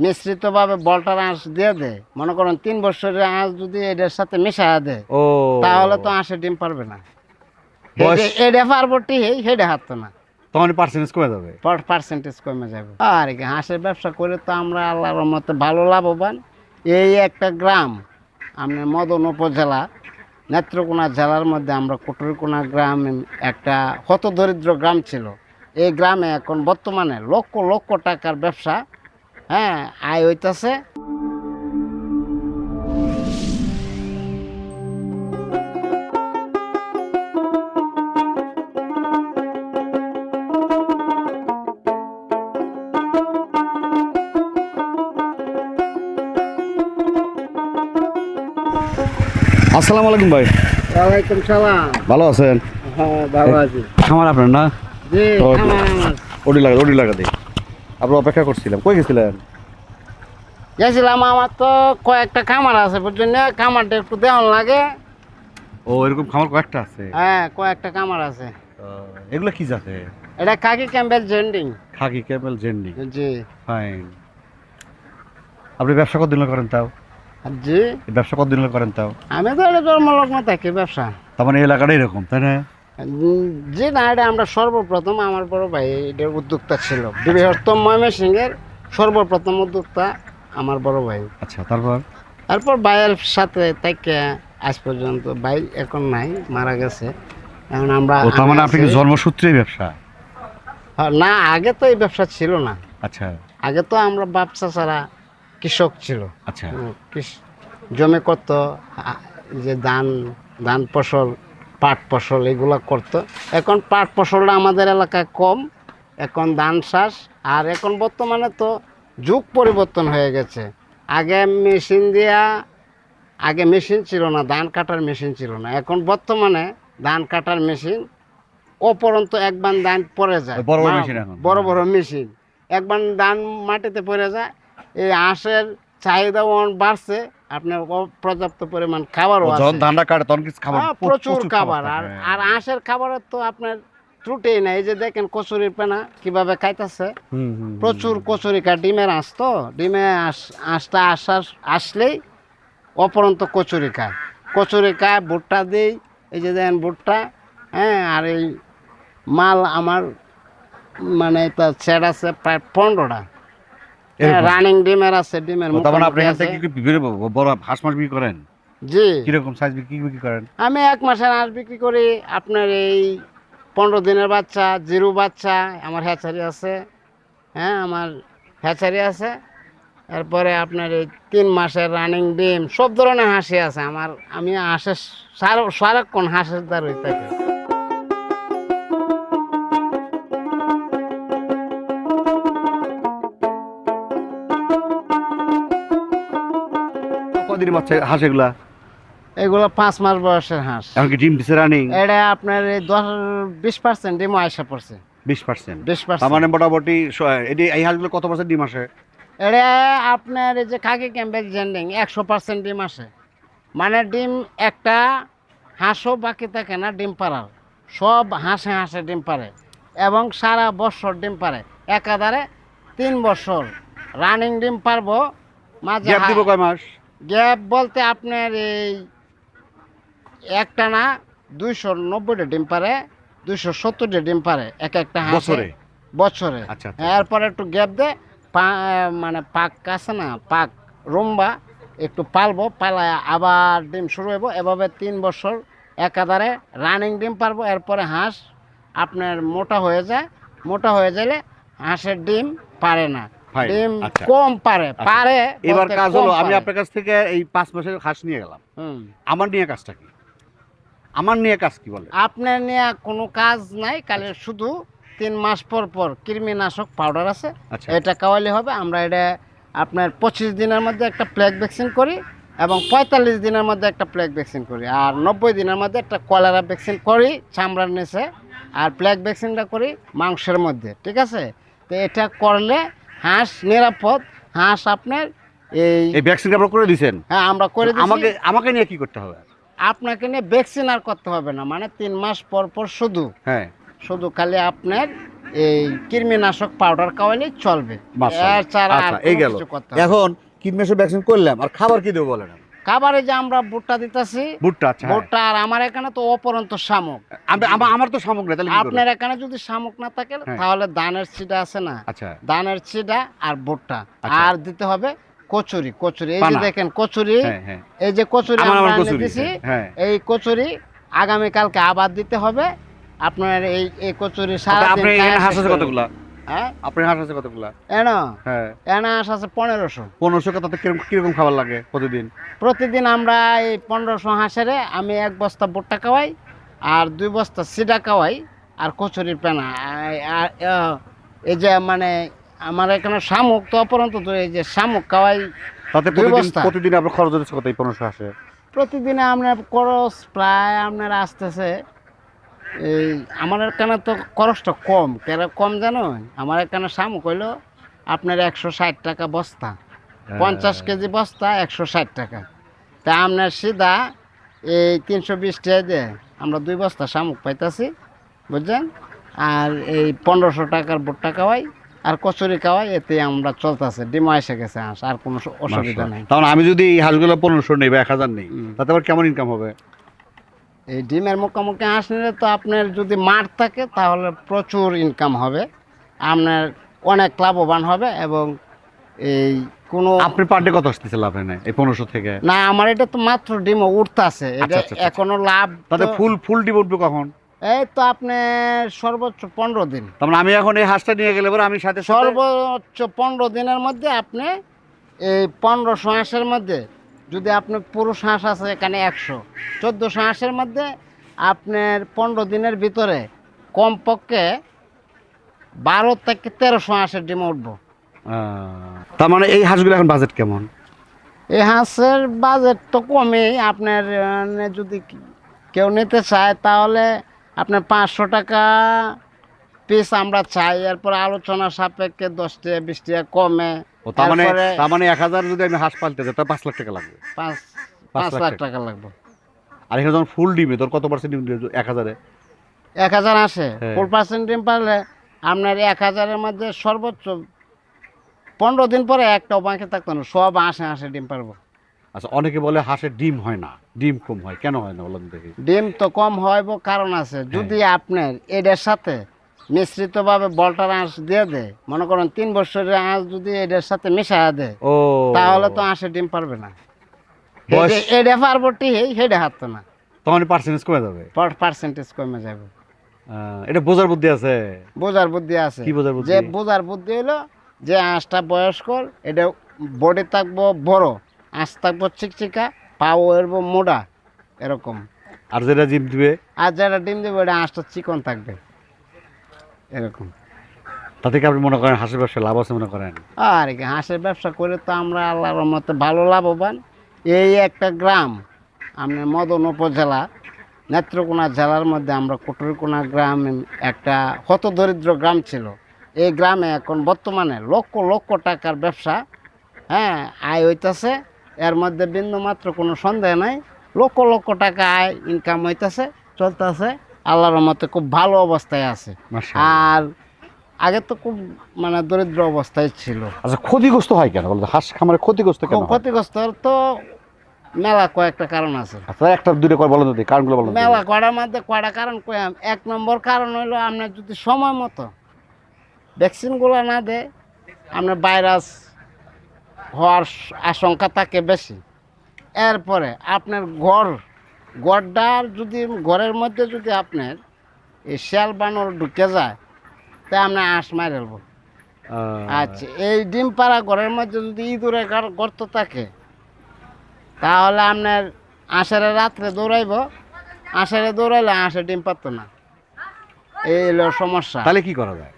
মিশ্রিতভাবে বলটার আঁশ দিয়ে দেয়, মনে করেন 3 বছরের আঁশ যদি এটার সাথে মিশায়া দেয় তাহলে তো আঁশে ডিম পারবে না। এটা পারবো ঠিক সেটা হারতো না, তখন পার্সেন্টেজ কমে যাবে। পার্সেন্টেজ কমে যাবে। আর কি হাঁসের ব্যবসা করে তো আমরা আল্লাহর রহমতে ভালো লাভবান। এই একটা গ্রাম আপনার মদন উপজেলা নেত্রকোনা জেলার মধ্যে আমরা কুটুরিকোনা গ্রাম একটা হত দরিদ্র গ্রাম ছিল। এই গ্রামে এখন বর্তমানে লক্ষ লক্ষ টাকার ব্যবসা আয় হইতেছে। আসসালামু আলাইকুম ভাই। ওয়ালাইকুম সালাম। ভালো আছেন? হ্যাঁ ভালো আছি। খামার আপনার না? জি ওডি লাগা দিই। আপনি অপেক্ষা করছিলাম, কই গেছিলেন? গেছিলাম, আমার তো কয়েকটা খামার আছে বুঝছেন না, খামারটা একটু দেওয়ান লাগে। ও এরকম খামার কয়েকটা আছে? হ্যাঁ কয়েকটা খামার আছে। এগুলো কি জাতে? এটা খাকি ক্যাম্বেল জেন্ডিং। খাকি ক্যামেল জেন্ডি। জি ফাইন। আপনি ব্যবসা কতদিন করেন তাও? জি ব্যবসা কতদিন করেন তাও? আমি তো এটা জন্মলগ্ন থাকি ব্যবসা। তার মানে এই এলাকাটা এরকম তাই না? জি না, এটা আমরা সর্বপ্রথম, আমার বড় ভাই এটার উদ্যোক্তা ছিল। বৃহত্তম ময়মনসিংহের সর্বপ্রথম উদ্যোক্তা আমার বড় ভাই। আচ্ছা, তারপর? তারপর ভাইয়ের সাথে থেকে আজ পর্যন্ত, ভাই এখন নাই, মারা গেছে। এখন আমরা তার মানে আপনি কি জন্মসূত্রেই ব্যবসা? না, আগে তো এই ব্যবসা ছিল না। আচ্ছা আগে তো আমরা ব্যবসা ছাড়া কৃষক ছিল। আচ্ছা। জমি করত, যে ধান ফসল, পাট ফসল এগুলা করতো। এখন পাট ফসলটা আমাদের এলাকায় কম, এখন ধান চাষ। আর এখন বর্তমানে তো যুগ পরিবর্তন হয়ে গেছে। আগে মেশিন ছিল না, ধান কাটার মেশিন ছিল না। এখন বর্তমানে ধান কাটার মেশিন, অপরন্ত একবার ধান পড়ে যায়, বড় বড় মেশিন, একবার ধান মাটিতে পড়ে যায়। এই হাঁসের চাহিদা বাড়ছে, আপনার পর্যাপ্ত পরিমাণ খাবারও আছে। ধানটা কাটে তখন কিছু খাবার, প্রচুর খাবার। আর হাঁসের খাবারের তো আপনার ত্রুটিই নাই। এই যে দেখেন কচুরির পেনা কিভাবে খাইতেছে, প্রচুর কচুরি খায়। ডিমের আঁশ তো, ডিমের আঁশটা আসলেই অপরন্ত কচুরি খায়, ভুট্টা দিই। এই যে দেখেন ভুট্টা, আর এই মাল আমার মানে তা সেট আছে প্রায় 15টা। রানিং ডিমের আছে, ডিমের বড় হাঁস মাছ বিক্রি করেন? জি। কিরকম সাইজ বিক্রি করেন? আমি 1 মাসের হাঁস বিক্রি করি আপনার এই 15 দিনের বাচ্চা, জিরো বাচ্চা। আমার হ্যাচারি আছে, আমার হ্যাচারি আছে। এরপরে আপনার এই 3 মাসের রানিং ডিম, সব ধরনের হাঁসি আছে আমার। আমি হাঁসের সারাক্ষণ হাঁসের দ্বার হয়ে থাকি। কদিন বাচ্চা হাঁস এগুলা? এগুলো 5 মাস বয়সের হাঁস। এখন কি ডিম দিছে রানিং? এটা আপনার এই 20% ডিম আয়সা পড়ছে। 20%? তার মানে মোটামুটি এই হাঁসগুলো কত পার্সেন্ট ডিম আসে? এটা আপনার এই যে খাকি ক্যাম্বেল জেন্ডিং 100% ডিম আসে। মানে ডিম একটা হাঁসও বাকি থাকে না ডিম পাড়ার, সব হাঁসে ডিম পারে এবং সারা বছর ডিম পারে। একাধারে 3 বছর রানিং ডিম পারবো। মাঝে গ্যাপ দিব কয় মাস? গ্যাপ বলতে আপনার এই একটানা 290টা ডিম পারে, 270টা ডিম পারে এক একটা হাঁস বছরে। আচ্ছা। এরপরে একটু গ্যাপ দে, মানে পাক আছে না, পাক রুম্বা একটু পালবো, পালায় আবার ডিম শুরু হইব। এভাবে 3 বছর একাধারে রানিং ডিম পারবো। এরপরে হাঁস আপনার মোটা হয়ে গেলে হাঁসের ডিম পারে না, ডিম কম পারে। এবার কাজ হলো, আমি আপনার কাছ থেকে এই 5 মাসের হাঁস নিয়ে গেলাম। আমার নিয়ে কাজটা কি? আমার নিয়ে কাজ কি বলে? আপনার নিয়ে কোনো কাজ নাই, কালে শুধু 3 মাস পর পর কৃমিনাশক পাউডার আছে, এটা খাওয়ালে হবে। আমরা এটা আপনার 25 দিনের মধ্যে একটা প্লেগ ভ্যাকসিন করি এবং 45 দিনের মধ্যে একটা প্লেগ ভ্যাকসিন করি, আর 90 দিনের মধ্যে একটা কলেরা ভ্যাকসিন করি চামড়ার নিচে, আর প্লেগ ভ্যাকসিনটা করি মাংসের মধ্যে। ঠিক আছে? তো এটা করলে হাঁস নিরাপদ। হাঁস আপনার এই ভ্যাকসিন আপনারা করে দিয়েছেন? হ্যাঁ, আমরা করে দিয়েছি। আমাকে নিয়ে কি করতে হবে? আপনাকে নিয়ে ভ্যাকসিন আর করতে হবে না, মানে 3 মাস পর পর শুধু খালি আপনার এই কৃমিনাশক পাউডার খাওয়ালেই চলবে। মাশাআল্লাহ। এর ছাড়া আর আচ্ছা, কোনো এই গেল। কিছু করতে হবে না। এখন কীটনাশক ভ্যাকসিন করলাম, আর খাবার কি দেবো বলেন? খাবারে যে আমরা ভুট্টা দিতেছি, ভুট্টা। আচ্ছা, হ্যাঁ। ভুট্টা, আর আমার এখানে তো অপরন্ত শামুক। আমার তো সামগ্রী, তাহলে কি করব? আপনার এখানে যদি শামুক না থাকে হ্যাঁ। তাহলে ধানের ছিটা আছে না, আচ্ছা, ধানের ছিটা আর ভুট্টা। আচ্ছা। আর দিতে হবে কচুরি। কচুরি, এই যে পানা। দেখেন কচুরি, হ্যাঁ, হ্যাঁ। এই যে কচুরি আমার আমরা কচুরি, দিতেছি, হ্যাঁ। এই কচুরি আগামীকালকে আবার দিতে হবে। আপনার এই কচুরি আচ্ছা, সারা আপনি এখানে হাঁস আছে কতগুলা? হ্যাঁ, আপনার হাঁস আছে কতগুলা? এনো হ্যাঁ। এনা হাঁস আছে 1500। 1500 টাকা, তাতে কিরকম খাবার লাগে প্রতিদিন? প্রতিদিন আমরা এই 1500 হাঁসেরে আমি 1 বস্তা ভুট্টা খাওয়াই, আর 2 বস্তা সিডা খাওয়াই, আর কচুরির পেনা। এই যে মানে আমার এখানে শামুক তো অপরন্ত, এই যে শামুক খাওয়াই তাতে 2 বস্তা। প্রতিদিন আপনার খরচ হচ্ছে কত এই 1500 হাঁসে? প্রতিদিনে আপনার খরচ প্রায় আপনার আসতেছে, এই আমার এখানে তো খরচটা কম। কম জানো, আমার এখানে শামুক হইলো আপনার 160 টাকা বস্তা, 50 কেজি বস্তা 160 টাকা। তা আপনার সিধা এই 320 টাকা দিয়ে আমরা 2 বস্তা শামুক পাইতাছি, বুঝছেন। আর এই 1500 টাকার ভুট্টা খাওয়াই আর কচুরি খাওয়াই, এতে আমরা চলতেছে। ডিমও এসে গেছে হাঁস, আর কোনো অসুবিধা নেই। তখন আমি যদি এই হাঁসগুলো 1500 নেই বা 1000 নেই, তাতে আবার কেমন ইনকাম হবে? এই ডিমের মুখোমুখি হাঁস নিলে তো আপনার যদি মাঠ থাকে তাহলে প্রচুর ইনকাম হবে, আপনার অনেক লাভবান হবে। এবং এই কোনো আপনি পার ডে কত আসতেছে লাভ এনে এই 1500 থেকে? না, আমার এটা তো মাত্র ডিমও উঠতেছে, এটা আচ্ছা, আচ্ছা, আচ্ছা। এখনো লাভ তাতে তো- ফুল ডিম উঠবে কখন? এই তো আপনার সর্বোচ্চ 15 দিন, তার মানে আমি এখন এই হাঁসটা নিয়ে গেলে পরে আমি সাথে সাথে সর্বোচ্চ 15 দিনের মধ্যে আপনি এই 1500 হাঁসের মধ্যে, যদি আপনার পুরুষ হাঁস আছে এখানে 100, 1400 হাঁসের মধ্যে আপনার 15 দিনের ভিতরে কমপক্ষে 12 থেকে 1300 হাঁসের ডিম উঠবো। তার মানে এই হাঁসগুলো এখন বাজেট কেমন? এই হাঁসের বাজেট তো কমেই, আপনার যদি কেউ নিতে চায় তাহলে আপনার 500 টাকা পিস আমরা চাই, এরপর আলোচনা সাপেক্ষে 10 টাকা 20 টাকা কমে। ও, তার এরপরে মানে 1000 যদি আমি হাঁস পালতে যাই তাহলে 5 লাখ টাকা লাগবে। 5 লাখ টাকা লাগবে। আর এখানে যখন ফুল ডিমে তোর কত পার্সেন্ট ডিম দিবে 1000-এ? 1000 আসে, হ্যাঁ। ফুল পার্সেন্ট ডিম পারলে আপনার 1000-এর মধ্যে সর্বোচ্চ 15 দিন পরে একটাও বাকি থাকতো না, সব হাঁসে ডিম পারবো। আচ্ছা, অনেকে বলে হাঁসের ডিম হয় না, ডিম কম হয়, কেন হয় না বলেন দেখি? ডিম তো কম হয় কারণ আছে, যদি আপনার এটার সাথে মিশ্রিতভাবে বলটার আঁশ দিয়ে দেয়, মনে করেন 3 বছরের আঁশ যদি এটার সাথে মিশাইয়া দেয়, ও, তাহলে তো আঁশে ডিম পারবে না। বয়স- এটা পারবো ঠিক, হেডে হারতো না, তখন পার্সেন্টেজ কমে যাবে। পার্সেন্টেজ কমে যাবে। এটা বোঝার বুদ্ধি আছে। বোঝার বুদ্ধি আছে। কি বোঝার বুদ্ধি? যে বোঝার বুদ্ধি হলো যে আঁশটা বয়স্কর, এটা বডি থাকবো বড়, আঁশ থাকবো চিকচিকা, পাও এরবো মোটা এরকম। আর যেটা জিম দিবে আর যারা ডিম দেবে ওটা আঁশটা চিকন থাকবে এরকম। তাতে কি আপনি মনে করেন হাঁসের ব্যবসা লাভ আছে মনে করেন? আর কি হাঁসের ব্যবসা করে তো আমরা আল্লাহর রহমতে ভালো লাভবান। এই একটা গ্রাম আপনার মদন উপজেলা নেত্রকোনা জেলার মধ্যে, আমরা কুটুরকোনা গ্রাম একটা হতদরিদ্র গ্রাম ছিল। এই গ্রামে এখন বর্তমানে লক্ষ লক্ষ টাকার ব্যবসা, হ্যাঁ, আয় হইতেছে। এর মধ্যে বিন্দু মাত্র কোনো সন্দেহ নাই, লক্ষ লক্ষ টাকা আয় ইনকাম হইতেছে, চলতেছে। আল্লাহর রহমতে খুব ভালো অবস্থায় আছে। মাশাআল্লাহ। আর আগে তো খুব মানে দরিদ্র অবস্থায় ছিল। আচ্ছা, ক্ষতিগ্রস্ত হয় কেন বলতো? হাঁস খামারে ক্ষতিগ্রস্ত কেন হয়? ক্ষতিগ্রস্ত তো মেলা কয়েকটা কারণ আছে। আচ্ছা, একটা দুইটা করে বলেন তো, কারণগুলো বলেন তো। মেলা কয়টার মধ্যে কয়টা কারণ কয়াম। 1 নম্বর কারণ হইলো আপনার যদি সময় মতো ভ্যাকসিনগুলো না দেয়, আপনার ভাইরাস হওয়ার আশঙ্কা থাকে বেশি। এরপরে আপনার গড়টার যদি ঘরের মধ্যে যদি আপনার এই শিয়াল বানর ঢুকে যায়, তাই আপনার আঁশ মারে ফেলবো। আচ্ছা, এই ডিম পাড়া ঘরের মধ্যে যদি ইঁদুরে গর্ত থাকে, তাহলে আপনার আঁশেরে রাত্রে দৌড়াইব, আঁশেরে দৌড়াইলে আঁশে ডিম পারতো না। এই হলো সমস্যা। তাহলে কি করা যায়?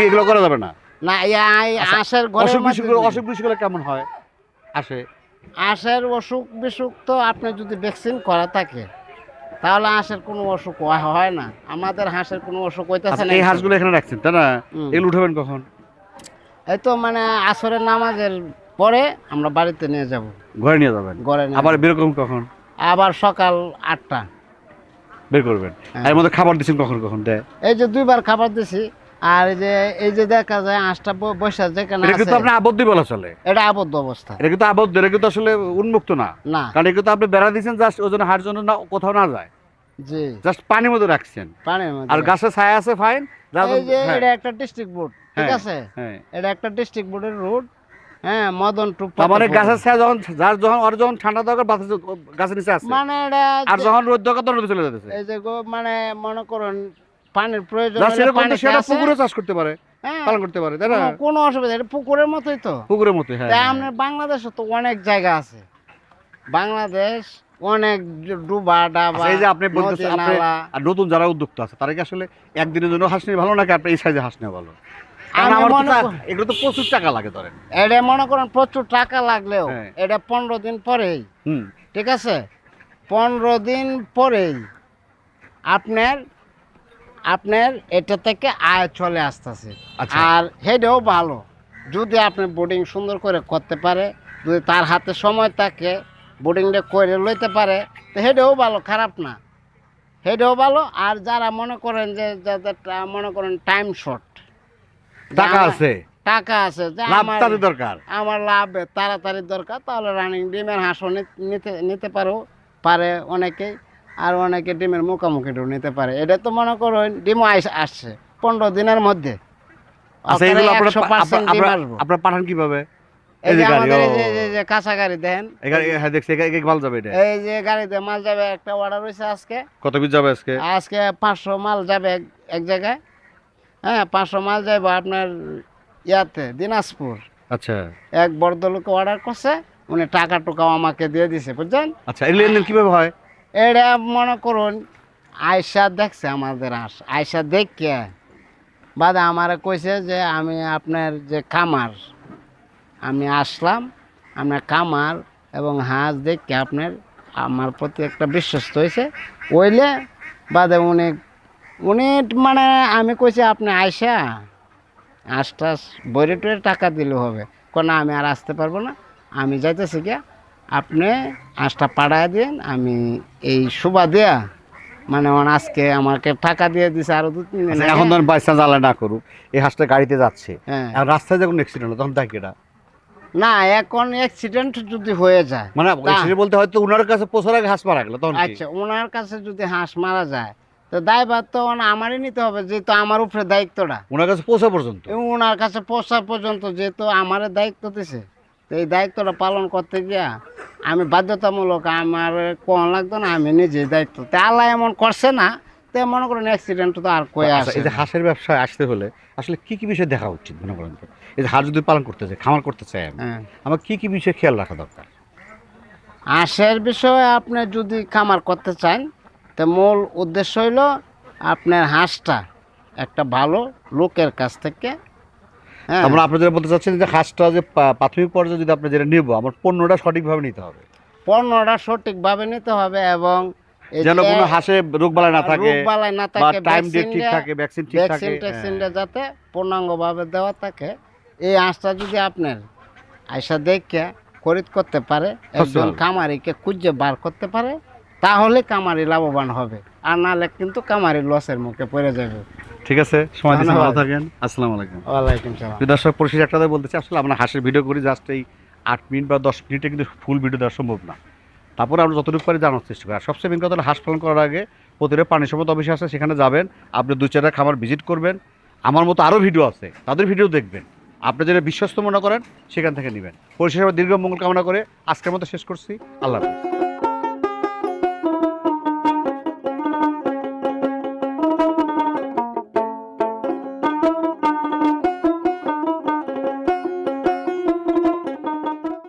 এগুলো করা যাবে না? না, এই আঁশের ঘরের অসুখ মধ্যে বিসুখগুলো কেমন হয় আসে? আঁশের অসুখ বিসুখ তো আপনি যদি ভ্যাকসিন করা থাকে তাহলে হাঁসের কোনো অসুখ হয় না। আমাদের হাঁসের কোনো অসুখ হইতেছে আচ্ছা, না। এই হাঁসগুলো এখানে রাখছেন তাই না? এগুলো উঠাবেন কখন? এই তো মানে আসরের নামাজের পরে আমরা বাড়িতে নিয়ে যাব, ঘরে নিয়ে যাবেন, ঘরে নিয়ে আবার যাবো। বের করুন কখন? আবার সকাল 8টা বের করবেন। হ্যাঁ। এর মধ্যে খাবার দিচ্ছেন কখন কখন দেয়? এই যে 2 বার খাবার দিছি, আর এই যে দেখা যায় হাঁসটা বসে যেখানে এটা কিন্তু আছে, আপনি আবদ্ধই বলা চলে। এটা আবদ্ধ অবস্থা। এটা কিন্তু আবদ্ধ, এটা কিন্তু আসলে উন্মুক্ত না। না, কারণ এটা কিন্তু আপনি বেড়া দিয়েছেন জাস্ট ওই জন্য হাঁস জন্য না কোথাও না যায়, জি জাস্ট পানির মধ্যে রাখছেন। পানির আর মধ্যে। গাছে ছায়া আছে ফাইন। এই যে এটা একটা ডিস্ট্রিক্ট বোর্ড, ঠিক হ্যাঁ, আছে, হ্যাঁ। এটা একটা ডিস্ট্রিক্ট বোর্ডের রোড। হ্যাঁ, মদন টু তার মানে গাছের ছায়া যখন ওর যখন ঠান্ডা দরকার গাছের নিচে আছে, মানে এটা আর যখন রোদ দরকার তখন রোদে চলে যেতেছে। এই যে মানে মনে করুন পানির প্রয়োজন যার হলে সেরকম তো পানিতে সেটা আছে। পুকুরে চাষ করতে পারে, হ্যাঁ, পালন করতে পারে, তাই না? কোনো অসুবিধা, এটা পুকুরের মতোই তো। পুকুরের মতো, হ্যাঁ। তাই আপনার বাংলাদেশে তো অনেক জায়গা আছে, বাংলাদেশ অনেক ডুবা ডাবা, আচ্ছা, এই যে আপনি বলতেছেন নদী, আপনি নালা। আর নতুন যারা উদ্যোক্তা আছে তারা কি আসলে একদিনের জন্য হাঁস নিয়ে ভালো নাকি আপনি এই সাইজে হাঁস নিয়ে ভালো? কারণ আমি আমার তো মনে করি- এগুলো তো প্রচুর টাকা লাগে ধরেন। এটা মনে করেন প্রচুর টাকা লাগলেও হ্যাঁ। এটা 15 দিন পরেই, হুম, ঠিক আছে, 15 দিন পরেই আপনার আপনার এটা থেকে আয় চলে আসতেছে। আচ্ছা। আর হেডেও ভালো, যদি আপনি বোর্ডিং সুন্দর করে করতে পারে, যদি তার হাতে সময় থাকে বোর্ডিংটা করে লইতে পারে, তো হেডেও ভালো, খারাপ না, হেডেও ভালো। আর যারা মনে করেন যে যাদের মনে করেন টাইম শর্ট, টাকা আছে, টাকা আছে, যে লাভ আমার তাদের দরকার। আমার লাভ তাড়াতাড়ি দরকার, তাহলে রানিং ডিমের হাঁসও নিতে পারে অনেকেই। আর অনেকে ডিমের মুখামুখিটাও নিতে পারে। এটা তো মনে করুন ডিমও আসছে 15 দিনের মধ্যে। আচ্ছা, এগুলো আপনারা 100% ডিম আসবো। আপনারা পাঠান কিভাবে? এই যে গাড়ি, আমাদের ও। যে কাঁচা গাড়ি দেখেন, এই গাড়ি, হ্যাঁ দেখছি, এই মাল যাবে এটা। এই যে গাড়িতে মাল যাবে, একটা অর্ডার হয়েছে আজকে। কত পিস যাবে আজকে? আজকে 500 মাল যাবে এক জায়গায়। হ্যাঁ, 500 মাল যাবে আপনার ইয়াতে দিনাজপুর। আচ্ছা, এক বর্ধলোকে অর্ডার করছে, উনি টাকা টুকাও আমাকে দিয়ে দিছে, বুঝছেন। আচ্ছা, এই লেনদেন কিভাবে হয়? এটা মনে করুন আয়সা দেখছে আমাদের হাঁস, আয়সা দেখে বাদে আমারে কইছে যে আমি আপনার যে খামার, আমি আসলাম আপনার খামার এবং হাঁস দেখে আপনার আমার প্রতি একটা বিশ্বস্ত হয়েছে, ওইলে বাদে উনি মানে আমি কইছি আপনি আয়সা হাঁস টাস বইরে টুয়ে টাকা দিলে হবে। না, আমি আর আসতে পারবো না, আমি যাইতেছি গিয়া, আপনি হাঁসটা পাঠায় দিন, আমি এই সুবা দেয়া মানে আজকে আমাকে টাকা দিয়ে দিছে আরো 2-3 দিন আচ্ছা, আগে। এখন ধরেন বাইসা জ্বালা না করুক, এই হাঁসটা গাড়িতে যাচ্ছে, হ্যাঁ। আর রাস্তায় যখন অ্যাক্সিডেন্ট হলো তখন দেখি এটা না, এখন অ্যাক্সিডেন্ট যদি হয়ে যায়, মানে accident বলতে হয়তো উনার কাছে পৌঁছার আগে হাঁস মারা গেল, তখন কি? আচ্ছা, ওনার কাছে যদি হাঁস মারা যায়, তো দায়ভার তো আমারই নিতে হবে, যেহেতু আমার উপরে দায়িত্বটা। উনার কাছে পৌঁছা পর্যন্ত এবং ওনার কাছে পৌঁছা পর্যন্ত যেহেতু আমারে দায়িত্ব দিছে, তো এই দায়িত্বটা পালন করতে গিয়া আমি বাধ্যতামূলক, আমার কোন লাগতো না, আমি নিজেই দায়িত্ব। তা আল্লাহ এমন করছে না, তো মনে করেন অ্যাক্সিডেন্ট তো আর কয়ে আচ্ছা, আসে এই যে না। হাঁসের ব্যবসায় আসতে হলে আসলে কি কি বিষয় দেখা উচিত মনে করেন তো? এই যে হাঁস যদি পালন করতে চাই, খামার করতে চাই আমি, হ্যাঁ, আমার কি কি বিষয়ে খেয়াল রাখা দরকার? হাঁসের বিষয়ে আপনি যদি খামার করতে চান, তো মূল উদ্দেশ্য হইল আপনার হাঁসটা একটা ভালো লোকের কাছ থেকে, হ্যাঁ, আমরা আপনি যেটা বলতে চাচ্ছেন যে হাঁসটা যে প্রাথমিক পর্যায়ে যদি আপনি যেটা নেবো, আমার পণ্যটা সঠিকভাবে নিতে হবে, পণ্যটা সঠিকভাবে নিতে হবে এবং এই যেন যে কোনো হাঁসে রোগবালাই না থাকে, রোগবালাই না বা থাকে, টাইম ডেট ঠিক থাকে, ভ্যাকসিন ঠিক থাকে। ভ্যাকসিন ট্যাকসিনটা যাতে পূর্ণাঙ্গভাবে দেওয়া থাকে। এই হাঁসটা যদি আপনার আয়সা দেখে খরিদ করতে পারে, একজন ভালো। খামারিকে খুঁজে বার করতে পারে, তাহলে খামারি লাভবান হবে, আর নাহলে কিন্তু খামারি লসের মুখে পড়ে যাবে। ঠিক আছে, সময় দিচ্ছেন, ভালো ধন্যবাদ। থাকেন, আসসালামু আলাইকুম। ওয়ালাইকুম সালাম। প্রিয় দর্শক, পরিশেষে একটা কথা বলতে চাই, আসলে আমরা হাঁসের ভিডিও করি জাস্ট এই 8 মিনিট বা 10 মিনিটে, কিন্তু ফুল ভিডিও দেওয়া সম্ভব না। তারপরে আমরা যতটুকু পারি জানার চেষ্টা করি। আর সবচেয়ে মেন কথা হলো হাঁস পালন করার আগে প্রতিটা পানি সম্পদ অফিস আছে, সেখানে যাবেন, আপনি 2-4টা খামার ভিজিট করবেন, আমার মতো আরও ভিডিও আছে, তাদের ভিডিও দেখবেন, আপনি যেটা বিশ্বস্ত মনে করেন সেখান থেকে নেবেন। পরিশেষে দীর্ঘ মঙ্গল কামনা করে আজকের মতো শেষ করছি। আল্লাহ হাফেজ।